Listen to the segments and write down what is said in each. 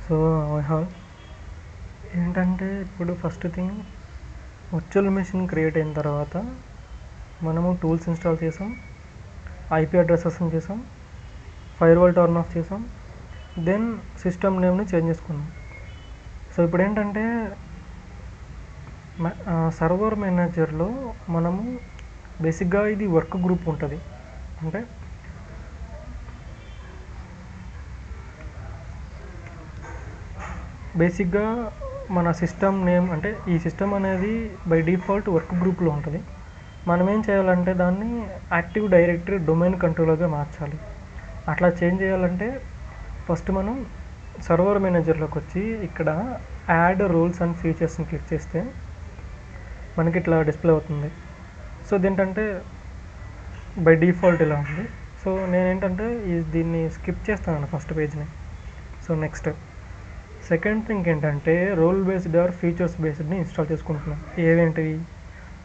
So ఏంటంటే ఇప్పుడు first thing virtual machine create అయిన తర్వాత మనము టూల్స్ ఇన్స్టాల్ చేసాం, ఐపీ అడ్రసెస్ చేసాం, ఫైర్వాల్ టర్న్ ఆఫ్ చేసాం, దెన్ సిస్టమ్ నేమ్ని చేంజ్ చేసుకున్నాం. సో ఇప్పుడు ఏంటంటే సర్వర్ మేనేజర్లో మనము బేసిక్గా ఇది వర్క్ గ్రూప్ ఉంటుంది. అంటే బేసిక్గా మన సిస్టమ్ నేమ్ అంటే ఈ సిస్టమ్ అనేది బై డిఫాల్ట్ వర్క్ గ్రూప్లో ఉంటుంది. మనం ఏం చేయాలంటే దాన్ని యాక్టివ్ డైరెక్టరీ డొమైన్ కంట్రోలర్గా మార్చాలి. అట్లా చేంజ్ చేయాలంటే ఫస్ట్ మనం సర్వర్ మేనేజర్లోకి వచ్చి ఇక్కడ యాడ్ రోల్స్ అండ్ ఫీచర్స్ని క్లిక్ చేస్తే మనకి ఇట్లా డిస్ప్లే అవుతుంది. సో ఏంటంటే బై డిఫాల్ట్ ఇలా ఉంది. సో నేనేంటంటే దీన్ని స్కిప్ చేస్తాను ఫస్ట్ పేజ్ని. సో నెక్స్ట్ సెకండ్ థింగ్ ఏంటంటే రోల్ బేస్డ్ ఆర్ ఫీచర్స్ బేస్డ్ని ఇన్స్టాల్ చేసుకుంటున్నాం. ఏవేంటివి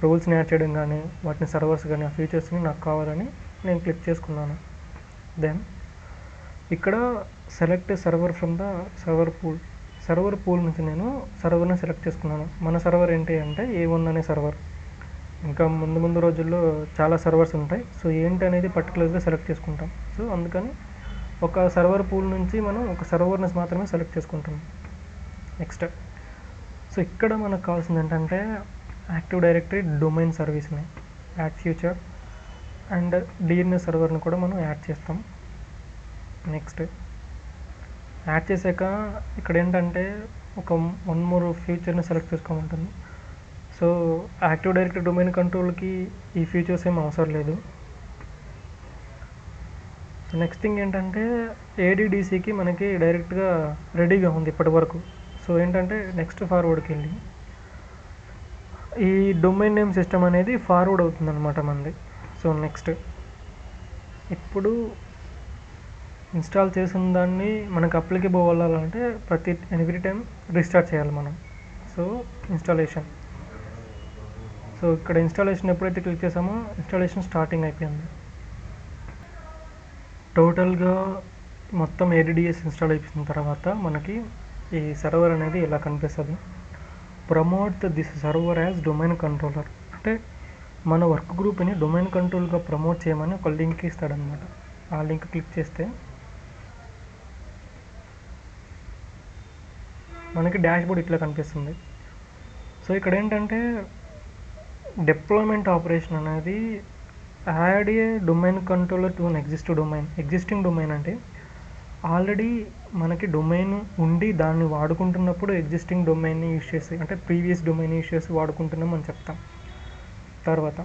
రోల్స్ని యాడ్ చేయడం కానీ వాటిని సర్వర్స్ కానీ ఆ ఫీచర్స్ని నాకు కావాలని నేను క్లిక్ చేసుకున్నాను. దెన్ ఇక్కడ select server from the server pool నుంచి నేను సర్వర్ని సెలెక్ట్ చేసుకున్నాను. మన సర్వర్ ఏంటి అంటే A1 అనే సర్వర్. ఇంకా ముందు రోజుల్లో చాలా సర్వర్స్ ఉంటాయి. సో ఏంటి అనేది పర్టికులర్గా సెలెక్ట్ చేసుకుంటాం. సో అందుకని ఒక సర్వర్ పూల్ నుంచి మనం ఒక సర్వర్ని మాత్రమే సెలెక్ట్ చేసుకుంటాం. నెక్స్ట్ సో ఇక్కడ మనకు కావాల్సింది ఏంటంటే యాక్టివ్ డైరెక్టరీ డొమైన్ సర్వీస్ని యాడ్ ఫ్యూచర్ అండ్ డిఎన్ఎస్ సర్వర్ని కూడా మనం యాడ్ చేస్తాం. నెక్స్ట్ యాడ్ చేశాక ఇక్కడ ఏంటంటే ఒక 1 more ఫీచర్ని సెలెక్ట్ చేసుకోమంటుంది. సో యాక్టివ్ డైరెక్టరీ డొమైన్ కంట్రోల్కి ఈ ఫీచర్స్ ఏం అవసరం లేదు. సో నెక్స్ట్ థింగ్ ఏంటంటే ఏడీడీసీకి మనకి డైరెక్ట్గా రెడీగా ఉంది ఇప్పటి వరకు. సో ఏంటంటే నెక్స్ట్ ఫార్వర్డ్కి వెళ్ళి ఈ డొమైన్ నేమ్ సిస్టమ్ అనేది ఫార్వర్డ్ అవుతుంది అనమాట మనది. సో నెక్స్ట్ ఇప్పుడు ఇన్స్టాల్ చేసిన దాన్ని మనకు అప్లికేబుల్ అవ్వాలంటే ఎవ్రీ టైం రీస్టార్ట్ చేయాలి మనం. So installation. సో ఇక్కడ ఇన్స్టాలేషన్ ఎప్పుడైతే క్లిక్ చేసామో ఇన్స్టాలేషన్ స్టార్టింగ్ అయిపోయింది. టోటల్గా మొత్తం ఏడీడీఎస్ ఇన్స్టాల్ అయిపోయిన తర్వాత మనకి ఈ సర్వర్ అనేది ఇలా కనిపిస్తుంది. Promote this server as domain controller అంటే మన వర్క్ గ్రూప్ని డొమైన్ కంట్రోల్గా ప్రమోట్ చేయమని ఒక లింక్ ఇస్తాడనమాట. ఆ లింక్ క్లిక్ చేస్తే మనకి డాష్బోర్డ్ ఇట్లా కనిపిస్తుంది. సో ఇక్కడ ఏంటంటే డిప్లాయ్మెంట్ ఆపరేషన్ అనేది add A domain controller to an existing domain అంటే ఆల్రెడీ మనకి డొమైన్ ఉండి దాన్ని వాడుకుంటున్నప్పుడు ఎగ్జిస్టింగ్ డొమైన్ని యూజ్ చేసి అంటే ప్రీవియస్ డొమైన్ యూజ్ చేసి వాడుకుంటున్నాం అని చెప్తాం. తర్వాత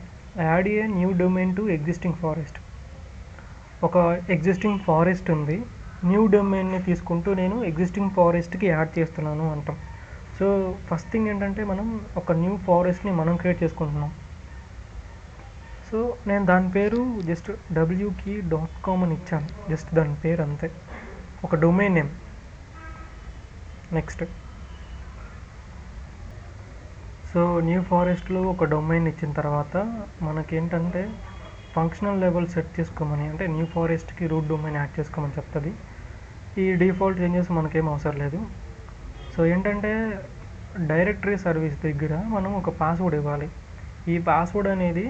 add a new domain to existing forest. ఒక ఎగ్జిస్టింగ్ ఫారెస్ట్ ఉంది, న్యూ డొమైన్ని తీసుకుంటూ నేను ఎగ్జిస్టింగ్ ఫారెస్ట్కి యాడ్ చేస్తున్నాను అంటాం. సో ఫస్ట్ థింగ్ ఏంటంటే మనం ఒక న్యూ ఫారెస్ట్ని మనం క్రియేట్ చేసుకుంటున్నాం. సో నేను దాని పేరు జస్ట్ wkey.com అని ఇచ్చాను, జస్ట్ దాని పేరు అంతే, ఒక domain name. Next so new ఫారెస్ట్లో ఒక డొమైన్ ఇచ్చిన తర్వాత మనకేంటంటే ఫంక్షనల్ లెవెల్ సెట్ చేసుకోమని అంటే న్యూ ఫారెస్ట్కి రూట్ డొమైన్ యాడ్ చేసుకోమని చెప్తుంది. ఈ డిఫాల్ట్ చేంజెస్ మనకేం అవసరం లేదు. సో ఏంటంటే డైరెక్టరీ సర్వీస్ దగ్గర మనం ఒక పాస్వర్డ్ ఇవ్వాలి. ఈ పాస్వర్డ్ అనేది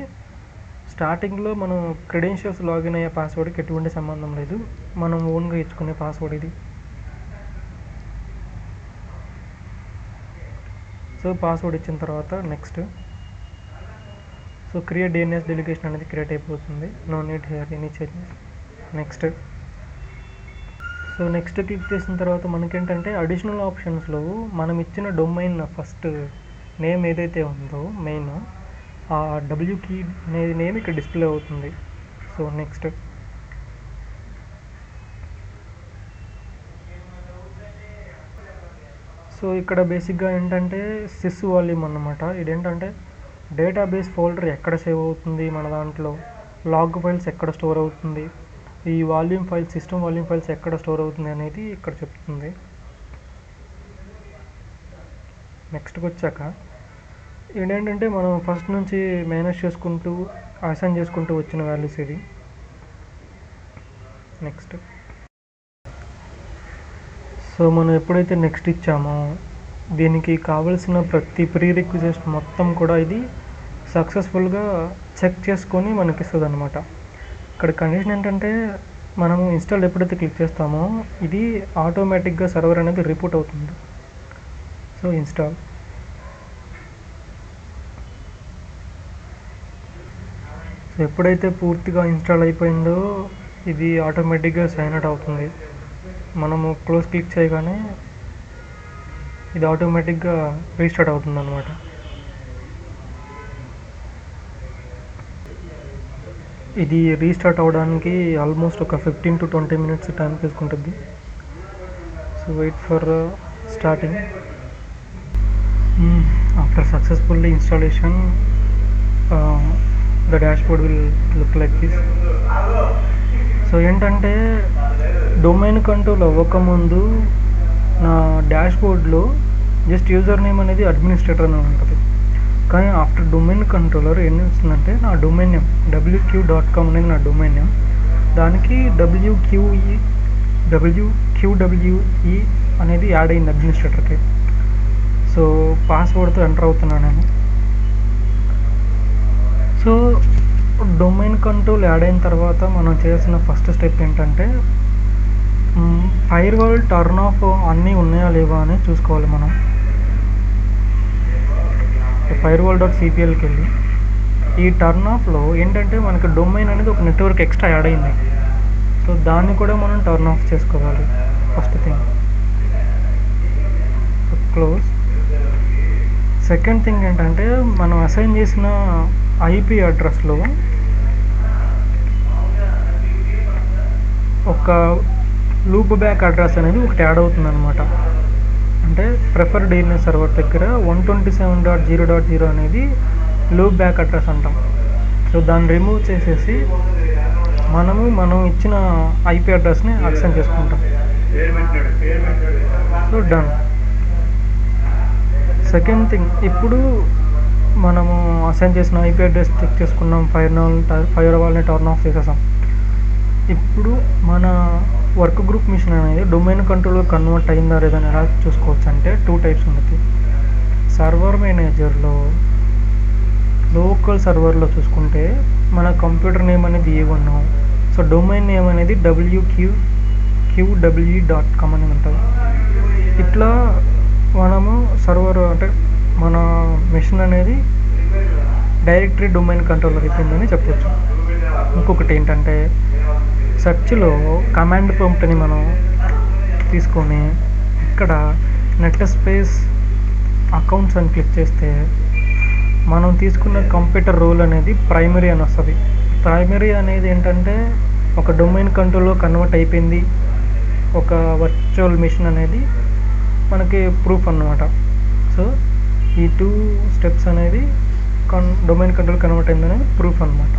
స్టార్టింగ్లో మనం క్రెడెన్షియల్స్ లాగిన్ అయ్యే పాస్వర్డ్కి ఎటువంటి సంబంధం లేదు, మనం ఓన్గా ఇచ్చుకునే పాస్వర్డ్ ఇది. సో పాస్వర్డ్ ఇచ్చిన తర్వాత next so create DNS delegation అనేది క్రియేట్ అయిపోతుంది. No need here any changes. Next so next click చేసిన తర్వాత మనకేంటంటే అడిషనల్ ఆప్షన్స్లో మనం ఇచ్చిన డొమైన్ ఫస్ట్ నేమ్ ఏదైతే ఉందో మెయిన్ ఆ wkey అనేది నేమ్ ఇక్కడ డిస్ప్లే అవుతుంది. సో నెక్స్ట్ సో ఇక్కడ బేసిక్గా ఏంటంటే సిస్ వాల్యూమ్ అన్నమాట. ఇదేంటంటే డేటాబేస్ ఫోల్డర్ ఎక్కడ సేవ్ అవుతుంది మన దాంట్లో, లాగ్ ఫైల్స్ ఎక్కడ స్టోర్ అవుతుంది, ఈ volume files system volume files ఎక్కడ స్టోర్ అవుతుంది అనేది ఇక్కడ చెప్తుంది. నెక్స్ట్కి వచ్చాక ఇదేంటంటే మనం ఫస్ట్ నుంచి మేనేజ్ చేసుకుంటూ అసైన్ చేసుకుంటూ వచ్చిన వాల్యూస్ ఇది. నెక్స్ట్ సో మనం ఎప్పుడైతే నెక్స్ట్ ఇచ్చామో దీనికి కావలసిన ప్రతి ప్రీ రిక్విజిట్ మొత్తం కూడా ఇది సక్సెస్ఫుల్గా చెక్ చేసుకొని మనకి ఇస్తుంది అనమాట. ఇక్కడ కండిషన్ ఏంటంటే మనము ఇన్స్టాల్ ఎప్పుడైతే క్లిక్ చేస్తామో ఇది ఆటోమేటిక్గా సర్వర్ అనేది రిపోర్ట్ అవుతుంది. So install. సో ఎప్పుడైతే పూర్తిగా ఇన్స్టాల్ అయిపోయిందో ఇది ఆటోమేటిక్గా సైన్ అవుట్ అవుతుంది. మనము క్లోజ్ క్లిక్ చేయగానే ఇది ఆటోమేటిక్గా రీస్టార్ట్ అవుతుంది అనమాట. ఇది రీస్టార్ట్ అవ్వడానికి ఆల్మోస్ట్ ఒక 15 to 20 minutes టైం తీసుకుంటుంది. So wait for starting. After successfully installation the dashboard will look like this. So ఏంటంటే డొమైన్ కంట్రోల్ అవ్వకముందు నా డాష్బోర్డ్లో జస్ట్ యూజర్ నేమ్ అనేది అడ్మినిస్ట్రేటర్ అని ఉంటుంది. కానీ ఆఫ్టర్ డొమైన్ కంట్రోలర్ ఏం వస్తుందంటే నా డొమైన్ నేమ్ wq.com అనేది నా డొమైన్ నేమ్, దానికి WQWE అనేది యాడ్ అయింది అడ్మినిస్ట్రేటర్కి. సో పాస్వర్డ్తో ఎంటర్ అవుతున్నాను నేను. సో డొమైన్ కంట్రోల్ యాడ్ అయిన తర్వాత మనం చేసిన ఫస్ట్ స్టెప్ ఏంటంటే ఫైర్వాల్ టర్న్ ఆఫ్ అన్నీ ఉన్నాయా లేవా అని చూసుకోవాలి మనం. firewall.cplకి వెళ్ళి ఈ టర్న్ ఆఫ్లో ఏంటంటే మనకి డొమైన్ అనేది ఒక నెట్వర్క్ ఎక్స్ట్రా యాడ్ అయింది. సో దాన్ని కూడా మనం టర్న్ ఆఫ్ చేసుకోవాలి first thing. So close. Second thing ఏంటంటే మనం అసైన్ చేసిన ఐపీ అడ్రస్లో ఒక లూప్ బ్యాక్ అడ్రస్ అనేది ఒకటి యాడ్ అవుతుంది అనమాట. అంటే ప్రిఫర్డ్ DNS సర్వర్ దగ్గర 127.0.0 అనేది లూప్ బ్యాక్ అడ్రస్ అంటాం. సో దాన్ని రిమూవ్ చేసేసి మనం ఇచ్చిన ఐపీ అడ్రస్ని అసైన్ చేసుకుంటాం. So done. సెకండ్ థింగ్, ఇప్పుడు మనము అసైన్ చేసిన ఐపీ అడ్రస్ చెక్ చేసుకున్నాం, ఫైర్ వాల్ని టర్న్ ఆఫ్ చేసేసాం. ఇప్పుడు మన వర్క్ గ్రూప్ మిషన్ అనేది డొమైన్ కంట్రోల్గా కన్వర్ట్ అయిందా లేదని ఎలా చూసుకోవచ్చు అంటే 2 టైప్స్ ఉంటుంది. సర్వర్ మేనేజర్లో లోకల్ సర్వర్లో చూసుకుంటే మన కంప్యూటర్ నేమ్ అనేది A1, సో డొమైన్ నేమ్ అనేది wqwe.com అనేది ఉంటుంది. ఇట్లా మనము సర్వర్ అంటే మన మిషన్ అనేది డైరెక్టరీ డొమైన్ కంట్రోలర్ అయిపోయిందని చెప్పొచ్చు. ఇంకొకటి ఏంటంటే సెర్చ్లో కమాండ్ ప్రాంప్ట్ని మనం తీసుకొని ఇక్కడ నెట్ స్పేస్ అకౌంట్స్ అని క్లిక్ చేస్తే మనం తీసుకున్న కంప్యూటర్ రోల్ అనేది ప్రైమరీ అని వస్తుంది. ప్రైమరీ అనేది ఏంటంటే ఒక డొమైన్ కంట్రోల్లో కన్వర్ట్ అయిపోయింది ఒక వర్చువల్ మిషన్ అనేది మనకి ప్రూఫ్ అన్నమాట. సో ఈ 2 స్టెప్స్ అనేది డొమైన్ కంట్రోల్ కన్వర్ట్ అయిందనేది ప్రూఫ్ అన్నమాట.